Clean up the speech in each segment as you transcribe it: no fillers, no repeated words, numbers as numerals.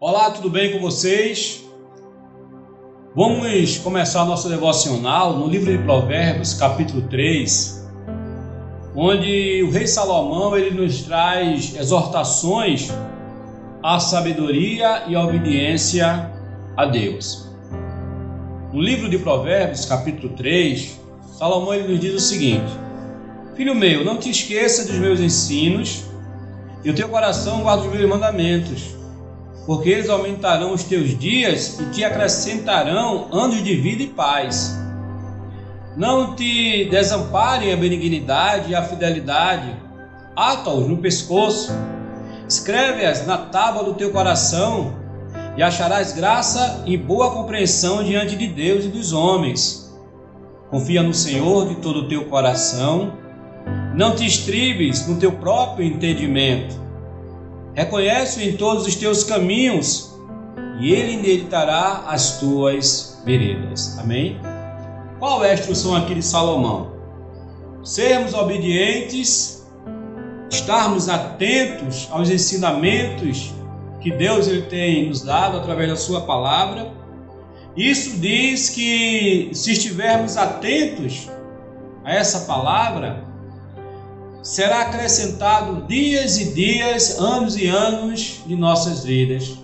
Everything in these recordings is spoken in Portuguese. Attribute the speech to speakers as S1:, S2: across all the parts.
S1: Olá, tudo bem com vocês? Vamos começar nosso devocional no livro de Provérbios, capítulo 3, onde o rei Salomão ele nos traz exortações à sabedoria e à obediência a Deus. No livro de Provérbios, capítulo 3, Salomão ele nos diz o seguinte: Filho meu, não te esqueça dos meus ensinos e o teu coração guarda os meus mandamentos, porque eles aumentarão os teus dias e te acrescentarão anos de vida e paz. Não te desamparem a benignidade e a fidelidade, ata-os no pescoço, escreve-as na tábua do teu coração, e acharás graça e boa compreensão diante de Deus e dos homens. Confia no Senhor de todo o teu coração, não te estribes no teu próprio entendimento. Reconhece-o em todos os teus caminhos, e ele endireitará as tuas veredas. Amém? Qual é a instrução aqui de Salomão? Sermos obedientes, estarmos atentos aos ensinamentos que Deus ele tem nos dado através da sua palavra. Isso diz que se estivermos atentos a essa palavra, será acrescentado dias e dias, anos e anos de nossas vidas.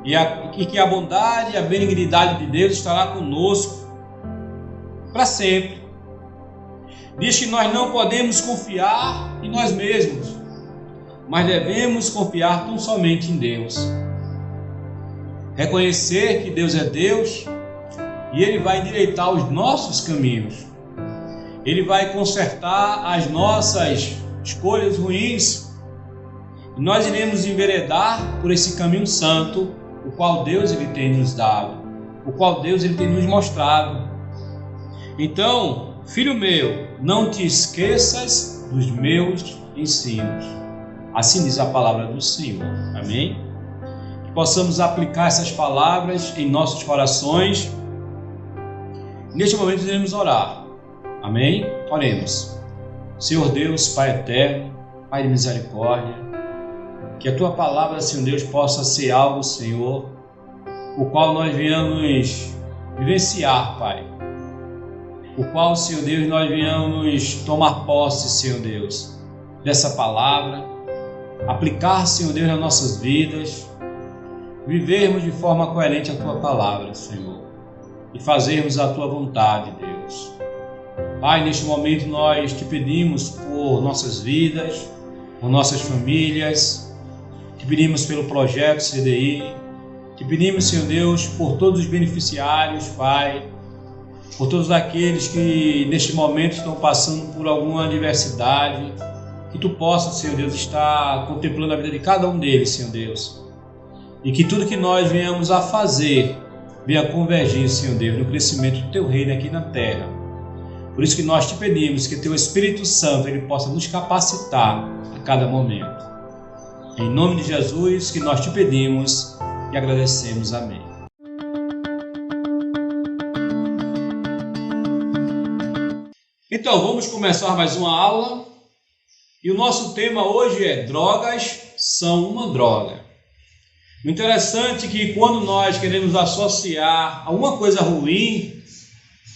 S1: E que a bondade e a benignidade de Deus estará conosco para sempre. Diz que nós não podemos confiar em nós mesmos, mas devemos confiar tão somente em Deus. Reconhecer que Deus é Deus e Ele vai endireitar os nossos caminhos. Ele vai consertar as nossas escolhas ruins e nós iremos enveredar por esse caminho santo, o qual Deus ele tem nos dado, o qual Deus ele tem nos mostrado. Então, filho meu, não te esqueças dos meus ensinos. Assim diz a palavra do Senhor. Amém? Que possamos aplicar essas palavras em nossos corações. Neste momento iremos orar. Amém? Oremos. Senhor Deus, Pai eterno, Pai de misericórdia, que a Tua palavra, Senhor Deus, possa ser algo, Senhor, o qual nós venhamos vivenciar, Pai. O qual, Senhor Deus, nós venhamos tomar posse, Senhor Deus, dessa palavra, aplicar, Senhor Deus, nas nossas vidas, vivermos de forma coerente a Tua palavra, Senhor, e fazermos a Tua vontade, Deus. Pai, neste momento nós te pedimos por nossas vidas, por nossas famílias, te pedimos pelo projeto CDI, te pedimos, Senhor Deus, por todos os beneficiários, Pai, por todos aqueles que neste momento estão passando por alguma adversidade, que Tu possa, Senhor Deus, estar contemplando a vida de cada um deles, Senhor Deus, e que tudo que nós venhamos a fazer venha convergir, Senhor Deus, no crescimento do Teu reino aqui na terra. Por isso que nós te pedimos que Teu Espírito Santo ele possa nos capacitar a cada momento. Em nome de Jesus que nós te pedimos e agradecemos. Amém. Então, vamos começar mais uma aula. E o nosso tema hoje é: drogas são uma droga. O interessante é que quando nós queremos associar a uma coisa ruim,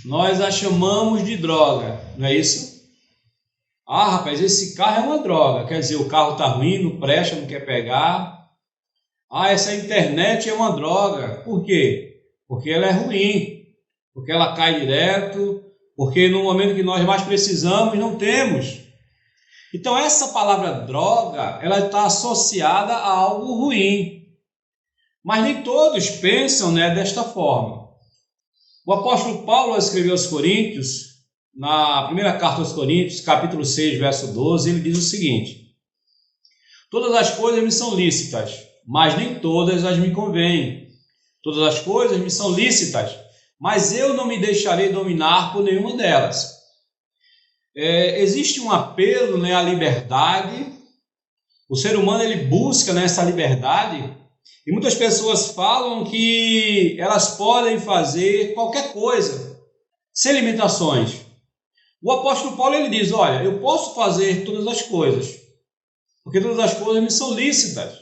S1: nós a chamamos de droga, não é isso? Ah, rapaz, esse carro é uma droga. Quer dizer, o carro está ruim, não presta, não quer pegar. Ah, essa internet é uma droga. Por quê? Porque ela é ruim, porque ela cai direto, porque no momento que nós mais precisamos, não temos. Então, essa palavra droga, ela está associada a algo ruim. Mas nem todos pensam, né, desta forma. O apóstolo Paulo escreveu aos Coríntios, na primeira carta aos Coríntios, capítulo 6, verso 12, ele diz o seguinte: Todas as coisas me são lícitas, mas nem todas as me convêm. Todas as coisas me são lícitas, mas eu não me deixarei dominar por nenhuma delas. Existe um apelo, né, à liberdade. O ser humano ele busca, né, essa liberdade. E muitas pessoas falam que elas podem fazer qualquer coisa, sem limitações. O apóstolo Paulo ele diz: olha, eu posso fazer todas as coisas, porque todas as coisas me são lícitas.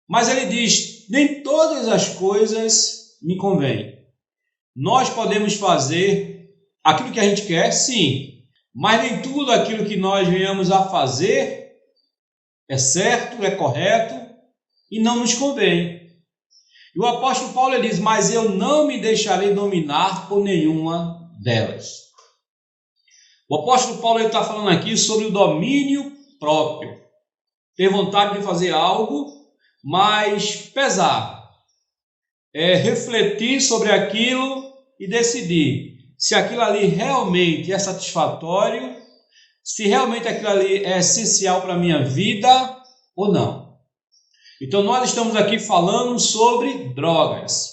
S1: Mas ele diz: nem todas as coisas me convêm. Nós podemos fazer aquilo que a gente quer, sim, mas nem tudo aquilo que nós venhamos a fazer é certo, é correto e não nos convém. E o apóstolo Paulo ele diz: mas eu não me deixarei dominar por nenhuma delas. O apóstolo Paulo está falando aqui sobre o domínio próprio. Ter vontade de fazer algo, mas pesar. Refletir sobre aquilo e decidir se aquilo ali realmente é satisfatório, se realmente aquilo ali é essencial para a minha vida ou não. Então nós estamos aqui falando sobre drogas.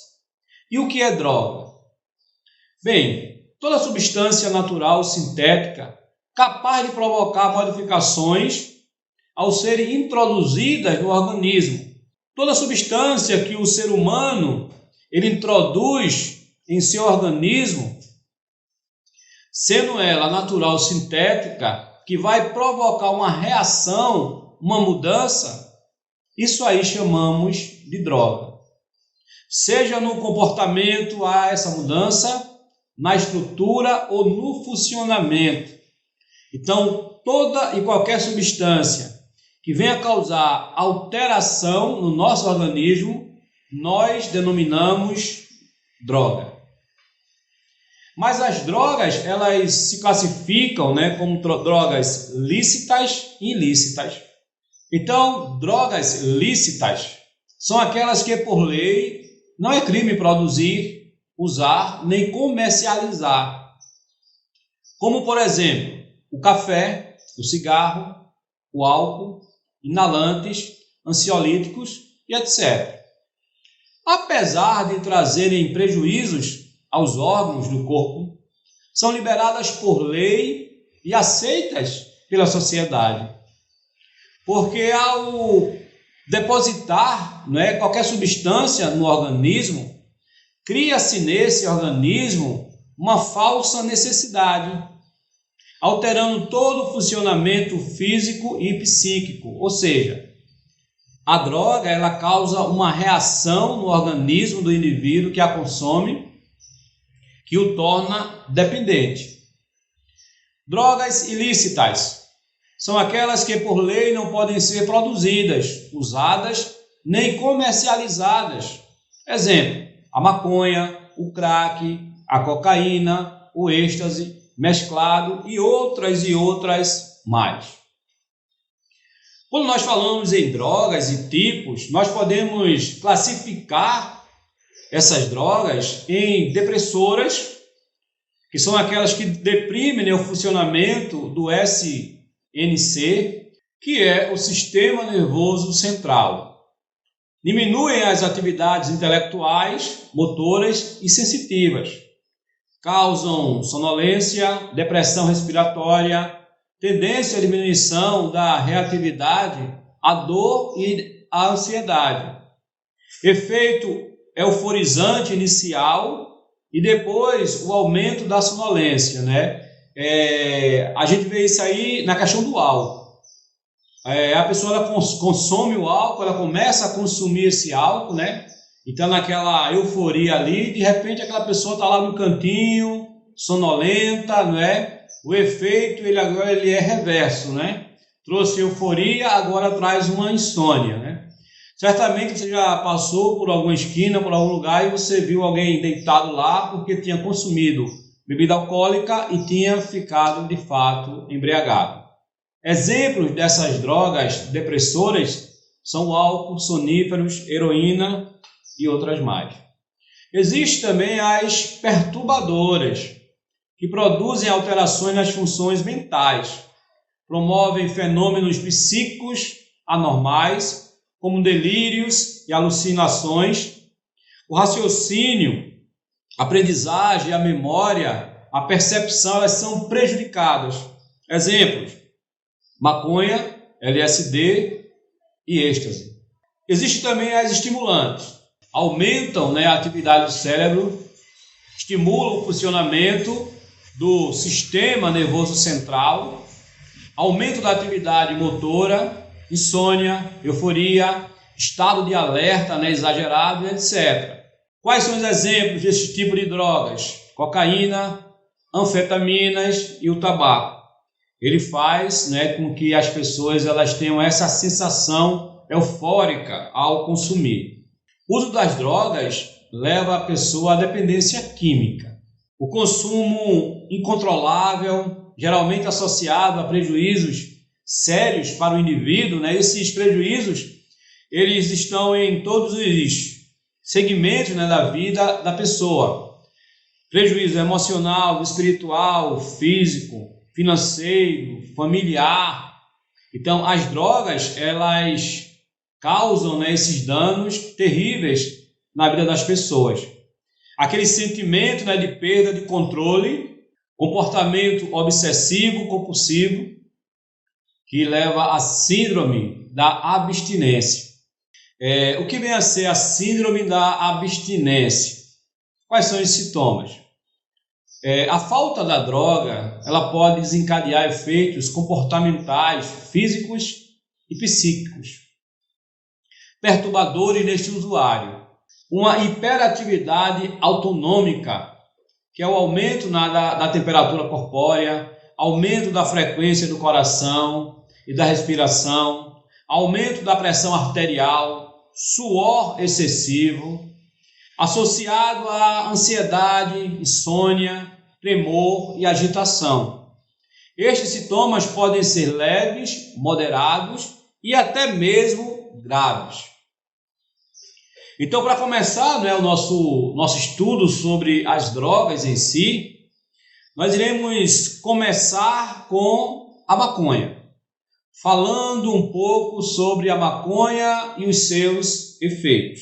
S1: E o que é droga? Bem, toda substância natural sintética capaz de provocar modificações ao serem introduzidas no organismo. Toda substância que o ser humano ele introduz em seu organismo, sendo ela natural sintética, que vai provocar uma reação, uma mudança, isso aí chamamos de droga. Seja no comportamento há essa mudança, na estrutura ou no funcionamento. Então, toda e qualquer substância que venha causar alteração no nosso organismo, nós denominamos droga. Mas as drogas, elas se classificam, como drogas lícitas e ilícitas. Então, drogas lícitas são aquelas que, por lei, não é crime produzir, usar, nem comercializar. Como, por exemplo, o café, o cigarro, o álcool, inalantes, ansiolíticos e etc. Apesar de trazerem prejuízos aos órgãos do corpo, são liberadas por lei e aceitas pela sociedade. Porque ao depositar qualquer substância no organismo, cria-se nesse organismo uma falsa necessidade, alterando todo o funcionamento físico e psíquico. Ou seja, a droga ela causa uma reação no organismo do indivíduo que a consome, que o torna dependente. Drogas ilícitas são aquelas que por lei não podem ser produzidas, usadas, nem comercializadas. Exemplo, a maconha, o crack, a cocaína, o êxtase, mesclado e outras mais. Quando nós falamos em drogas e tipos, nós podemos classificar essas drogas em depressoras, que são aquelas que deprimem o funcionamento do SNC, que é o Sistema Nervoso Central. Diminuem as atividades intelectuais, motoras e sensitivas. Causam sonolência, depressão respiratória, tendência à diminuição da reatividade, à dor e à ansiedade. Efeito euforizante inicial e depois o aumento da sonolência, a gente vê isso aí na questão do álcool. A pessoa ela consome o álcool, ela começa a consumir esse álcool, Então naquela euforia ali, de repente aquela pessoa está lá no cantinho, sonolenta, O efeito agora é reverso, Trouxe euforia, agora traz uma insônia, Certamente você já passou por alguma esquina, por algum lugar e você viu alguém deitado lá porque tinha consumido bebida alcoólica e tinha ficado de fato embriagado. Exemplos dessas drogas depressoras são o álcool, soníferos, heroína e outras mais. Existem também as perturbadoras, que produzem alterações nas funções mentais, promovem fenômenos psíquicos anormais, como delírios e alucinações, o raciocínio, a aprendizagem, a memória, a percepção, elas são prejudicadas. Exemplos: maconha, LSD e êxtase. Existem também as estimulantes. Aumentam a atividade do cérebro, estimulam o funcionamento do sistema nervoso central, aumento da atividade motora, insônia, euforia, estado de alerta, né, exagerado, etc. Quais são os exemplos desse tipo de drogas? Cocaína, anfetaminas e o tabaco. Ele faz, né, com que as pessoas elas tenham essa sensação eufórica ao consumir. O uso das drogas leva a pessoa à dependência química. O consumo incontrolável, geralmente associado a prejuízos sérios para o indivíduo, né? Esses prejuízos eles estão em todos os segmentos, né, da vida da pessoa. Prejuízo emocional, espiritual, físico, financeiro, familiar. Então, as drogas, elas causam, né, esses danos terríveis na vida das pessoas. Aquele sentimento, né, de perda de controle, comportamento obsessivo, compulsivo, que leva à síndrome da abstinência. O que vem a ser a síndrome da abstinência? Quais são os sintomas? A falta da droga ela pode desencadear efeitos comportamentais, físicos e psíquicos, perturbadores neste usuário. Uma hiperatividade autonômica, que é o aumento da temperatura corpórea, aumento da frequência do coração e da respiração, aumento da pressão arterial, suor excessivo, associado à ansiedade, insônia, tremor e agitação. Estes sintomas podem ser leves, moderados e até mesmo graves. Então, para começar, né, o nosso estudo sobre as drogas em si, nós iremos começar com a maconha, falando um pouco sobre a maconha e os seus efeitos.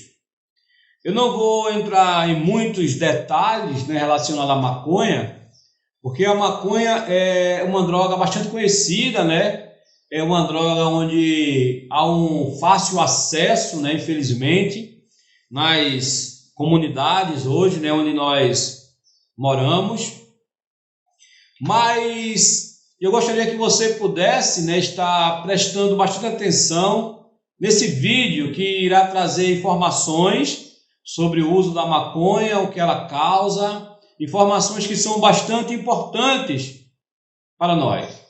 S1: Eu não vou entrar em muitos detalhes, né, relacionados à maconha, porque a maconha é uma droga bastante conhecida, né? É uma droga onde há um fácil acesso, né, infelizmente, nas comunidades hoje, né, onde nós moramos. Mas eu gostaria que você pudesse, né, estar prestando bastante atenção nesse vídeo que irá trazer informações sobre o uso da maconha, o que ela causa, informações que são bastante importantes para nós.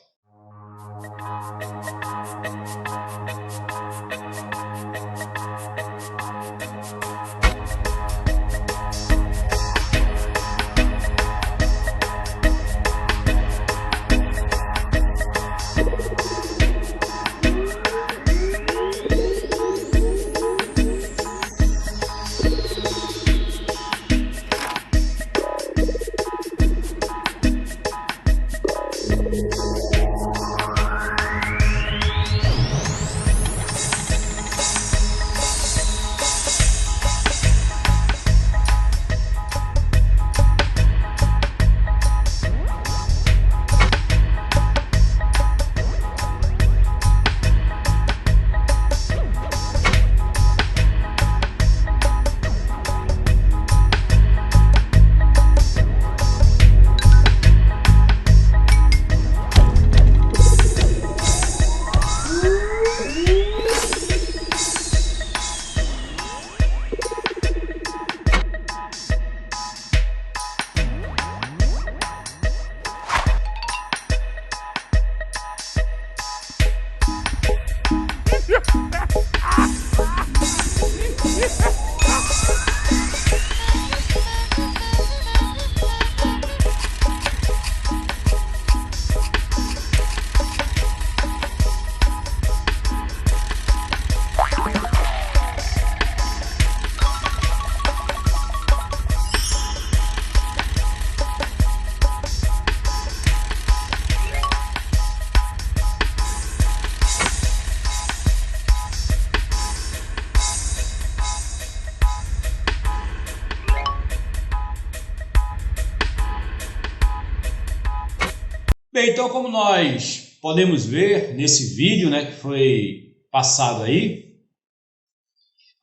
S1: Bem, então como nós podemos ver nesse vídeo, né, que foi passado aí,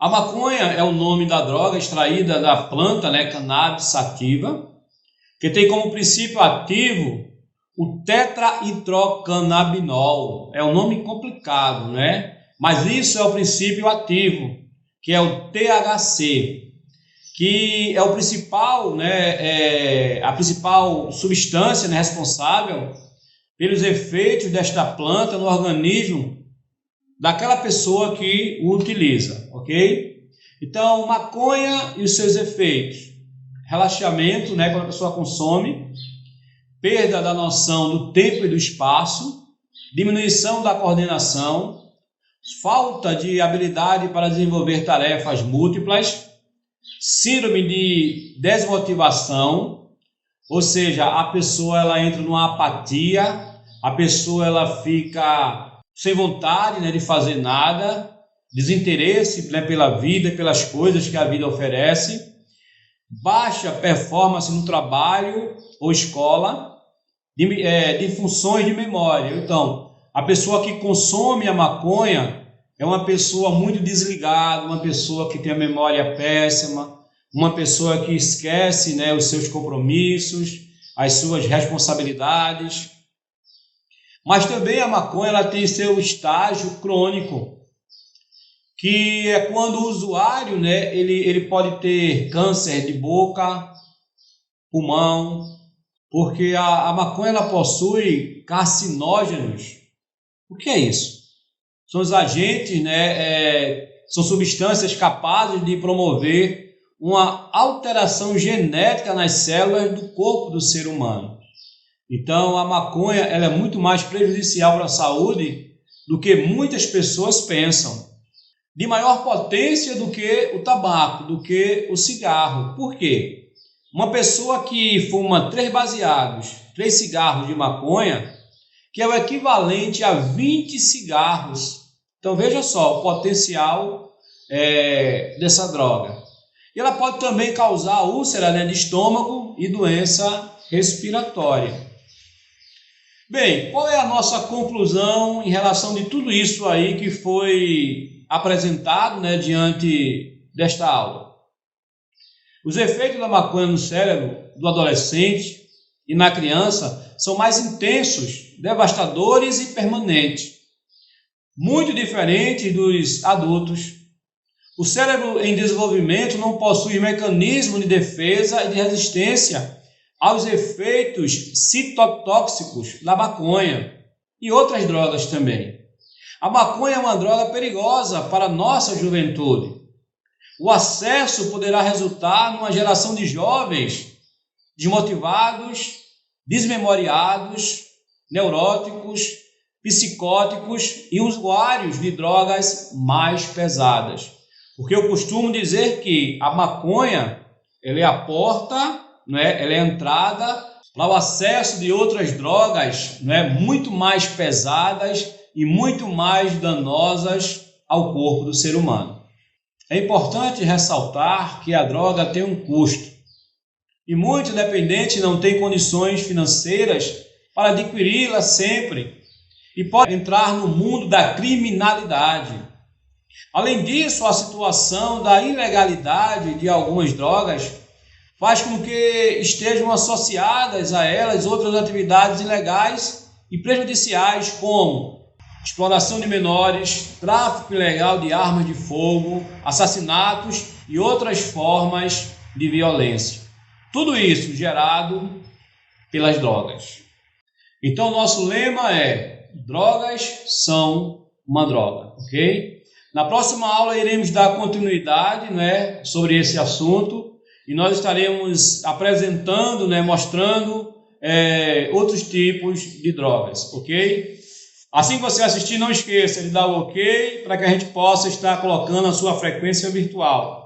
S1: a maconha é o nome da droga extraída da planta, né, cannabis sativa, que tem como princípio ativo o tetrahidrocannabinol. É um nome complicado, né? Mas isso é o princípio ativo, que é o THC, que é o principal, a principal substância, responsável pelos efeitos desta planta no organismo daquela pessoa que o utiliza, ok? Então, maconha e os seus efeitos: relaxamento, quando a pessoa consome, perda da noção do tempo e do espaço, diminuição da coordenação, falta de habilidade para desenvolver tarefas múltiplas, síndrome de desmotivação, ou seja, a pessoa ela entra numa apatia, a pessoa ela fica sem vontade de fazer nada, desinteresse pela vida e pelas coisas que a vida oferece, baixa performance no trabalho ou escola, de funções de memória. Então, a pessoa que consome a maconha é uma pessoa muito desligada, uma pessoa que tem a memória péssima, uma pessoa que esquece os seus compromissos, as suas responsabilidades. Mas também a maconha ela tem seu estágio crônico, que é quando o usuário ele pode ter câncer de boca, pulmão, porque a maconha ela possui carcinógenos. O que é isso? São os agentes, são substâncias capazes de promover uma alteração genética nas células do corpo do ser humano. Então, a maconha ela é muito mais prejudicial para a saúde do que muitas pessoas pensam. De maior potência do que o tabaco, do que o cigarro. Por quê? Uma pessoa que fuma 3 baseados, 3 cigarros de maconha, que é o equivalente a 20 cigarros. Então, veja só o potencial dessa droga. E ela pode também causar úlcera de estômago e doença respiratória. Bem, qual é a nossa conclusão em relação de tudo isso aí que foi apresentado diante desta aula? Os efeitos da maconha no cérebro do adolescente e na criança são mais intensos, devastadores e permanentes, muito diferentes dos adultos. O cérebro em desenvolvimento não possui mecanismo de defesa e de resistência aos efeitos citotóxicos da maconha e outras drogas também. A maconha é uma droga perigosa para a nossa juventude. O acesso poderá resultar numa geração de jovens desmotivados, desmemoriados, neuróticos, psicóticos e usuários de drogas mais pesadas. Porque eu costumo dizer que a maconha ela é a porta, ela é a entrada para o acesso de outras drogas muito mais pesadas e muito mais danosas ao corpo do ser humano. É importante ressaltar que a droga tem um custo e muitos dependentes não têm condições financeiras para adquiri-la sempre e podem entrar no mundo da criminalidade. Além disso, a situação da ilegalidade de algumas drogas faz com que estejam associadas a elas outras atividades ilegais e prejudiciais, como exploração de menores, tráfico ilegal de armas de fogo, assassinatos e outras formas de violência. Tudo isso gerado pelas drogas. Então, nosso lema é: drogas são uma droga, ok? Na próxima aula iremos dar continuidade sobre esse assunto. E nós estaremos apresentando, mostrando outros tipos de drogas, ok? Assim que você assistir, não esqueça de dar o ok para que a gente possa estar colocando a sua frequência virtual.